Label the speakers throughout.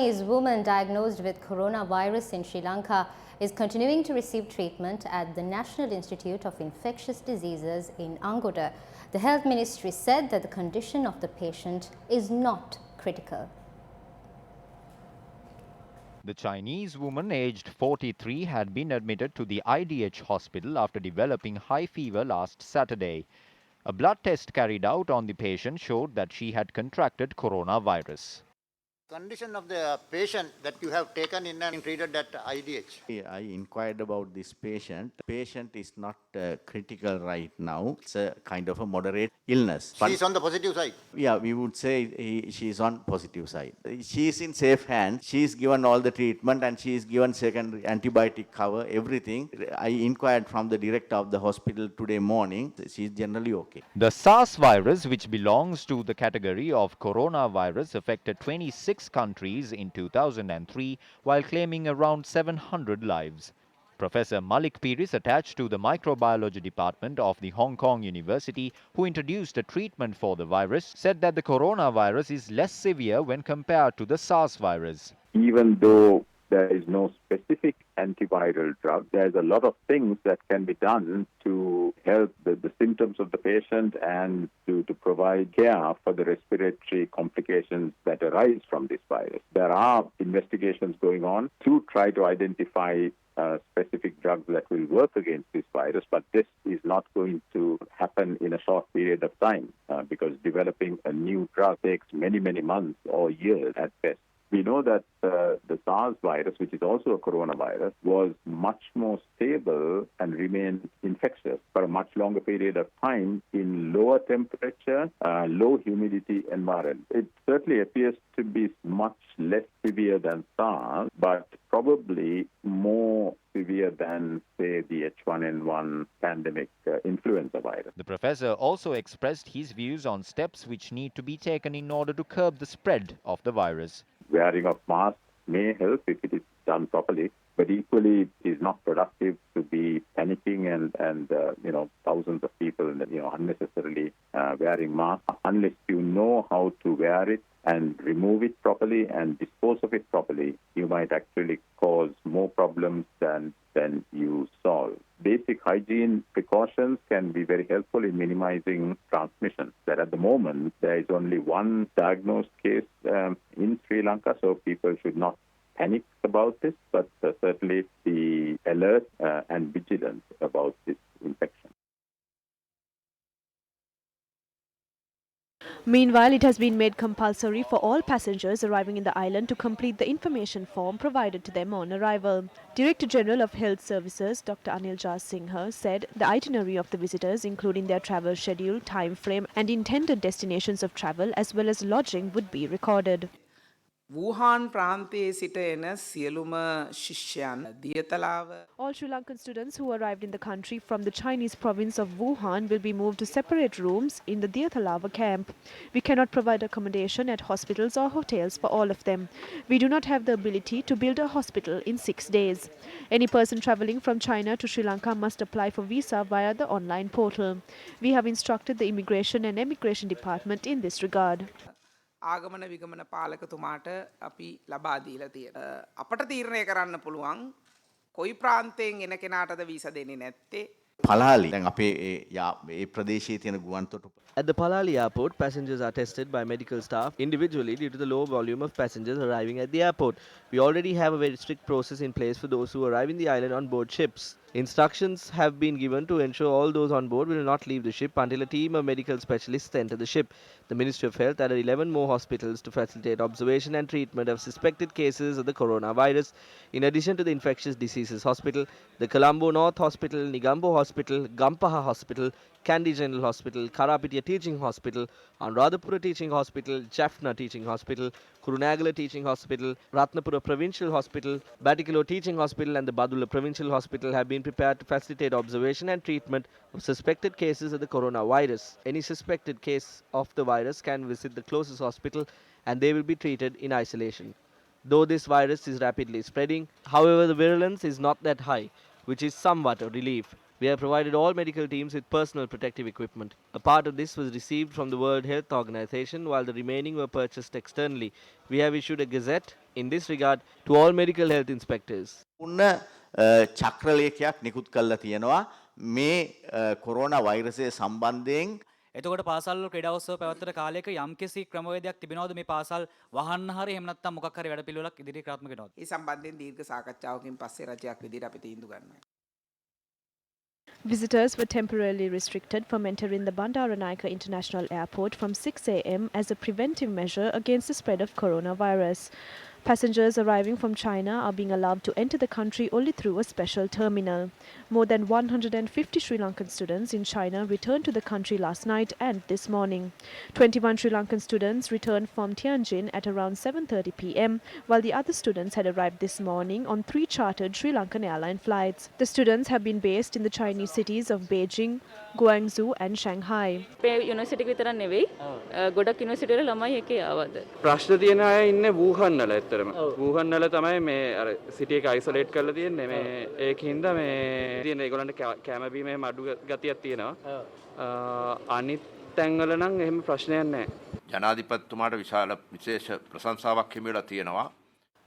Speaker 1: A woman diagnosed with coronavirus in Sri Lanka is continuing to receive treatment at the National Institute of Infectious Diseases in Angoda. The Health Ministry said that the condition of the patient is not critical.
Speaker 2: The Chinese woman, aged 43, had been admitted to the IDH hospital after developing high fever last Saturday. A blood test carried out on the patient showed that she had contracted coronavirus.
Speaker 3: Condition of the patient that you have taken in and treated at IDH?
Speaker 4: I inquired about this patient. The patient is not critical right now. It's a kind of a moderate illness.
Speaker 3: She is on the positive side?
Speaker 4: Yeah, we would say she is on positive side. She is in safe hands. She is given all the treatment and she is given secondary antibiotic cover, everything. I inquired from the director of the hospital today morning. She is generally okay.
Speaker 2: The SARS virus, which belongs to the category of coronavirus, affected 26 countries in 2003 while claiming around 700 lives. Professor Malik Piris, attached to the microbiology department of the Hong Kong University, who introduced a treatment for the virus, said that the coronavirus is less severe when compared to the SARS virus.
Speaker 5: Even though there is no specific antiviral drug, there's a lot of things that can be done to help the symptoms of the patient and to provide care for the respiratory complications that arise from this virus. There are investigations going on to try to identify specific drugs that will work against this virus, but this is not going to happen in a short period of time because developing a new drug takes many, many months or years at best. We know that the SARS virus, which is also a coronavirus, was much more stable and remained infectious for a much longer period of time in lower temperature, low humidity environment. It certainly appears to be much less severe than SARS, but probably more severe than, say, the H1N1 pandemic influenza virus.
Speaker 2: The professor also expressed his views on steps which need to be taken in order to curb the spread of the virus.
Speaker 5: Wearing of masks may help if it is done properly, but equally it is not productive to be panicking and thousands of people unnecessarily wearing masks unless you know how to wear it and remove it properly and dispose of it properly. You might actually cause more problems than you solve. Basic hygiene precautions can be very helpful in minimizing transmission. That at the moment, there is only one diagnosed case in Sri Lanka, so people should not panic about this, but certainly be alert and vigilant about this infection.
Speaker 6: Meanwhile, it has been made compulsory for all passengers arriving in the island to complete the information form provided to them on arrival. Director General of Health Services, Dr. Anil Singha, said the itinerary of the visitors, including their travel schedule, time frame and intended destinations of travel as well as lodging, would be recorded.
Speaker 7: වූහාන් ප්‍රාන්තයේ සිට එන සියලුම ශිෂ්‍යයන් දියතලාව
Speaker 6: All Sri Lankan students who arrived in the country from the Chinese province of Wuhan will be moved to separate rooms in the Diathalava camp. We cannot provide accommodation at hospitals or hotels for all of them. We do not have the ability to build a hospital in 6 days. Any person travelling from China to Sri Lanka must apply for visa via the online portal. We have instructed the Immigration and Emigration Department in this regard.
Speaker 7: ආගමන විගමන පාලකතුමාට අපි ලබා දීලා තියෙනවා. අපට තීරණය කරන්න පුළුවන් කොයි ප්‍රාන්තයෙන් එන කෙනාටද වීසා දෙන්නේ නැත්තේ.
Speaker 4: පලාලි දැන් අපේ ඒ ප්‍රදේශයේ තියෙන ගුවන්තොටුපළ.
Speaker 8: At the Palali airport, passengers are tested by medical staff individually due to the low volume of passengers arriving at the airport. We already have a very strict process in place for those who arrive in the island on board ships. Instructions have been given to ensure all those on board will not leave the ship until a team of medical specialists enter the ship. The Ministry of Health added 11 more hospitals to facilitate observation and treatment of suspected cases of the coronavirus. In addition to the Infectious Diseases Hospital, the Colombo North Hospital, Negombo Hospital, Gampaha Hospital, Kandy General Hospital, Karapitiya Teaching Hospital, Anuradhapura Teaching Hospital, Jaffna Teaching Hospital, Kurunagala Teaching Hospital, Ratnapura Provincial Hospital, Batikalo Teaching Hospital and the Badula Provincial Hospital have been prepared to facilitate observation and treatment of suspected cases of the coronavirus. Any suspected case of the virus can visit the closest hospital and they will be treated in isolation. Though this virus is rapidly spreading, however, the virulence is not that high, which is somewhat a relief. We have provided all medical teams with personal protective equipment. A part of this was received from the World Health Organization, while the remaining were purchased externally. We have issued a gazette in this regard to all medical health inspectors.
Speaker 4: උන්න චක්‍රලේඛයක් නිකුත් කරලා තියෙනවා මේ corona වෛරසය සම්බන්ධයෙන්.
Speaker 9: එතකොට පාසල් වල ක්‍රීඩා උත්සව පැවැත්වෙන කාලයක යම්කිසි ක්‍රමවේදයක් තිබෙනවද මේ පාසල් වහන්න හරි එහෙම නැත්නම් මොකක් හරි වැඩපිළිවෙලක් ඉදිරියට ක්‍රියාත්මක වෙනවද?
Speaker 7: ඒ සම්බන්ධයෙන් දීර්ඝ සාකච්ඡාවකින් පස්සේ රජයක් විදිහට අපි තීන්දුව ගන්නවා.
Speaker 6: Visitors were temporarily restricted from entering the Bandaranaike International Airport from 6 a.m. as a preventive measure against the spread of coronavirus. Passengers arriving from China are being allowed to enter the country only through a special terminal. More than 150 Sri Lankan students in China returned to the country last night and this morning. 21 Sri Lankan students returned from Tianjin at around 7:30 p.m, while the other students had arrived this morning on 3 chartered Sri Lankan airline flights. The students have been based in the Chinese cities of Beijing, Guangzhou and Shanghai.
Speaker 10: University විතරක් නෙවෙයි ගොඩක් university වල ළමයි එකේ ආවද
Speaker 11: ප්‍රශ්න තියෙන අය ඉන්නේ වූහන් වල ඇත්තටම වූහන් වල තමයි මේ අර සිටි එක අයිසොලේට් කරලා තියෙන්නේ මේ ඒකින්ද මේ තියෙන ඒගොල්ලන්ට කැම බීමේ අඩු ගතියක් තියෙනවා අනිත් තැන්වල නම් එහෙම ප්‍රශ්නයක් නැහැ
Speaker 12: ජනාධිපතිතුමාට විශේෂ ප්‍රශංසාවක් හිමිලා තියෙනවා.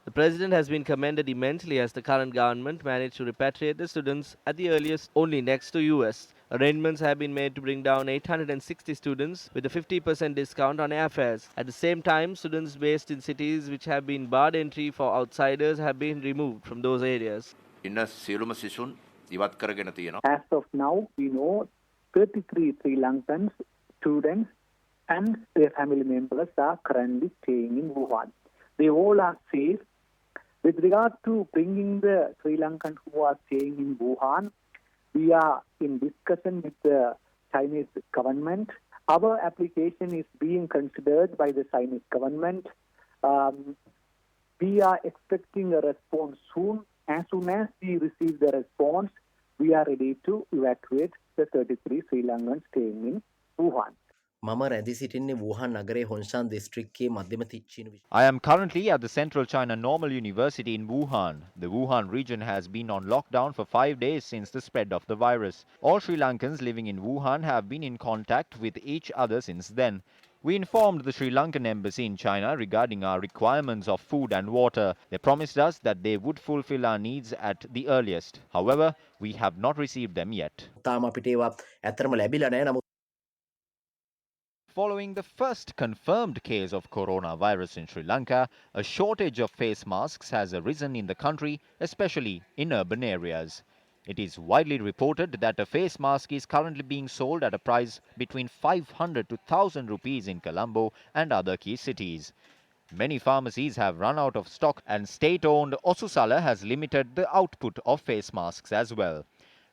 Speaker 8: The president has been commended immensely as the current government managed to repatriate the students at the earliest only next to US. Arrangements have been made to bring down 860 students with a 50% discount on airfares. At the same time, students based in cities which have been barred entry for outsiders have been removed from those areas.
Speaker 12: ඉන්න සියලුම සිසුන් ඉවත් කරගෙන තියෙනවා.
Speaker 13: As of now, we know 33 Sri Lankan students and their family members are currently staying in Wuhan. They all are safe. With regard to bringing the Sri Lankans who are staying in Wuhan, we are in discussion with the Chinese government. Our application is being considered by the Chinese government. We are expecting a response soon. As soon as we receive the response, we are ready to evacuate the 33 Sri Lankans staying in Wuhan.
Speaker 2: I am currently at the Central China Normal University in Wuhan. The Wuhan region has been on lockdown for 5 days since the spread of the virus. All Sri Lankans living in Wuhan have been in contact with each other since then. We informed the Sri Lankan embassy in China regarding our requirements of food and water. They promised us that they would fulfill our needs at the earliest. However, we have not received them yet. Following the first confirmed case of coronavirus in Sri Lanka, a shortage of face masks has arisen in the country, especially in urban areas. It is widely reported that a face mask is currently being sold at a price between 500 to 1,000 rupees in Colombo and other key cities. Many pharmacies have run out of stock and state-owned Osusala has limited the output of face masks as well.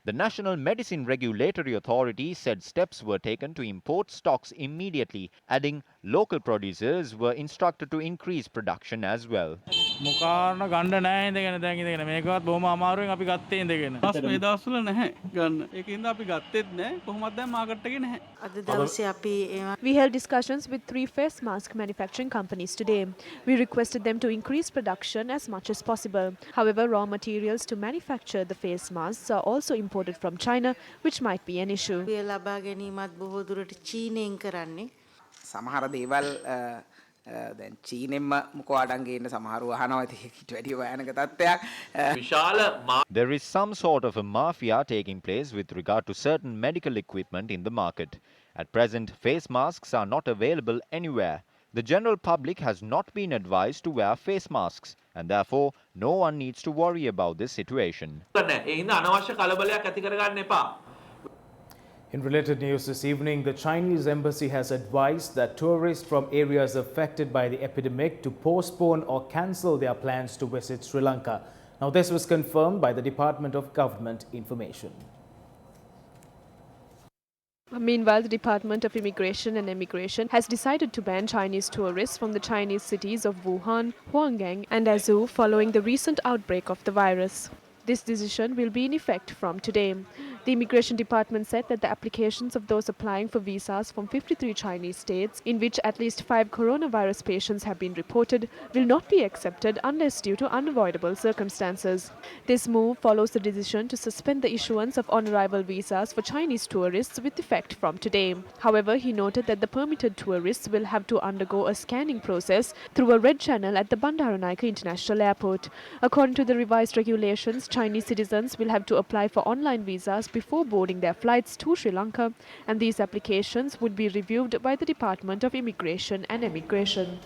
Speaker 2: The National Medicine Regulatory Authority said steps were taken to import stocks immediately, adding local producers were instructed to increase production as well.
Speaker 14: මුකාරණ ගණ්ඩ නැහැ ඉඳගෙන දැන් ඉඳගෙන මේකවත් බොහොම අමාරුවෙන් අපි ගත්තේ ඉඳගෙන. මේ දවස්වල නැහැ ගන්න. ඒකින්ද අපි ගත්තෙත් නැහැ. කොහොමද දැන් මාකට් එකේ නැහැ.
Speaker 6: අද දවසේ අපි We held discussions with 3 face mask manufacturing companies today. We requested them to increase production as much as possible. However, raw materials to manufacture the face masks are also imported from China, which might be an issue.
Speaker 10: ලබා ගැනීමත් බොහෝ දුරට චීනයෙන් කරන්නේ.
Speaker 7: සමහර දේවල් දැන් චීනෙන්ම මොකෝ අඩන් ගේන්න සමහරව අහනවා ඒකට වැඩි භයානක තත්ත්වයක්.
Speaker 2: There is some sort of a mafia taking place with regard to certain medical equipment in the market. At present, face masks are not available anywhere. The general public has not been advised to wear face masks, and therefore no one needs to worry about this situation.
Speaker 15: In related news this evening, the Chinese embassy has advised that tourists from areas affected by the epidemic to postpone or cancel their plans to visit Sri Lanka. Now, this was confirmed by the Department of Government Information.
Speaker 6: Meanwhile, the Department of Immigration and Emigration has decided to ban Chinese tourists from the Chinese cities of Wuhan, Huanggang and Azhou following the recent outbreak of the virus. This decision will be in effect from today. The Immigration Department said that the applications of those applying for visas from 53 Chinese states, in which at least 5 coronavirus patients have been reported, will not be accepted unless due to unavoidable circumstances. This move follows the decision to suspend the issuance of on-arrival visas for Chinese tourists with effect from today. However, he noted that the permitted tourists will have to undergo a scanning process through a red channel at the Bandaranaike International Airport. According to the revised regulations, Chinese citizens will have to apply for online visas before boarding their flights to Sri Lanka, and these applications would be reviewed by the Department of Immigration and Emigration.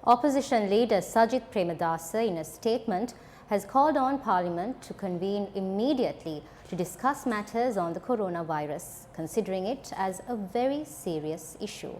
Speaker 1: Opposition leader Sajith Premadasa, in a statement, has called on Parliament to convene immediately to discuss matters on the coronavirus, considering it as a very serious issue.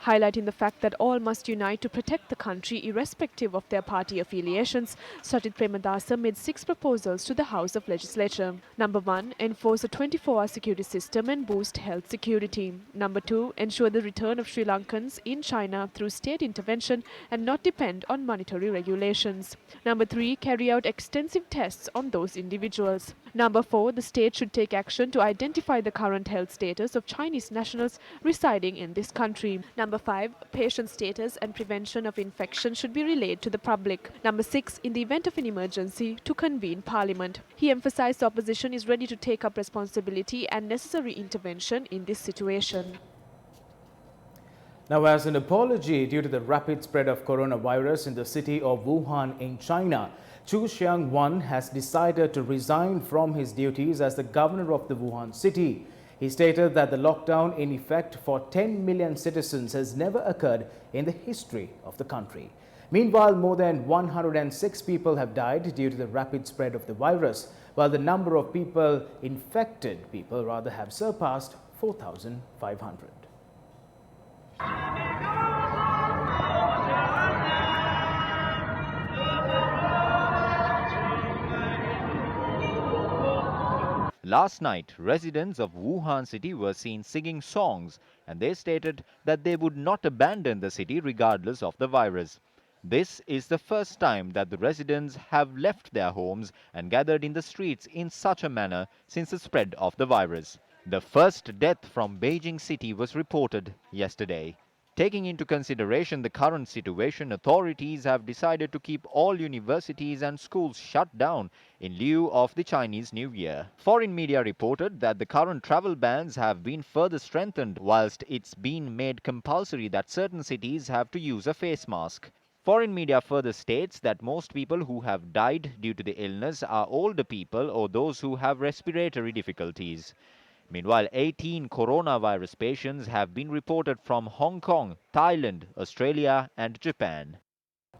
Speaker 6: Highlighting the fact that all must unite to protect the country irrespective of their party affiliations, Sajith Premadasa made 6 proposals to the House of Legislature. Number 1, enforce a 24-hour security system and boost health security. Number 2, ensure the return of Sri Lankans in China through state intervention and not depend on monetary regulations. Number 3, carry out extensive tests on those individuals. Number 4, the state should take action to identify the current health status of Chinese nationals residing in this country. Number 5, patient status and prevention of infection should be relayed to the public. Number 6, in the event of an emergency, to convene Parliament. He emphasized the opposition is ready to take up responsibility and necessary intervention in this situation.
Speaker 15: Now, as an apology due to the rapid spread of coronavirus in the city of Wuhan in China, Chu Xiang-wan has decided to resign from his duties as the governor of the Wuhan city. He stated that the lockdown in effect for 10 million citizens has never occurred in the history of the country. Meanwhile, more than 106 people have died due to the rapid spread of the virus, while the number of infected people have surpassed 4,500.
Speaker 2: Last night, residents of Wuhan city were seen singing songs, and they stated that they would not abandon the city regardless of the virus. This is the first time that the residents have left their homes and gathered in the streets in such a manner since the spread of the virus. The first death from Beijing city was reported yesterday. Taking into consideration the current situation, authorities have decided to keep all universities and schools shut down in lieu of the Chinese New Year. Foreign media reported that the current travel bans have been further strengthened, whilst it's been made compulsory that certain cities have to use a face mask. Foreign media further states that most people who have died due to the illness are older people or those who have respiratory difficulties. Meanwhile, 18 coronavirus patients have been reported from Hong Kong, Thailand, Australia and Japan.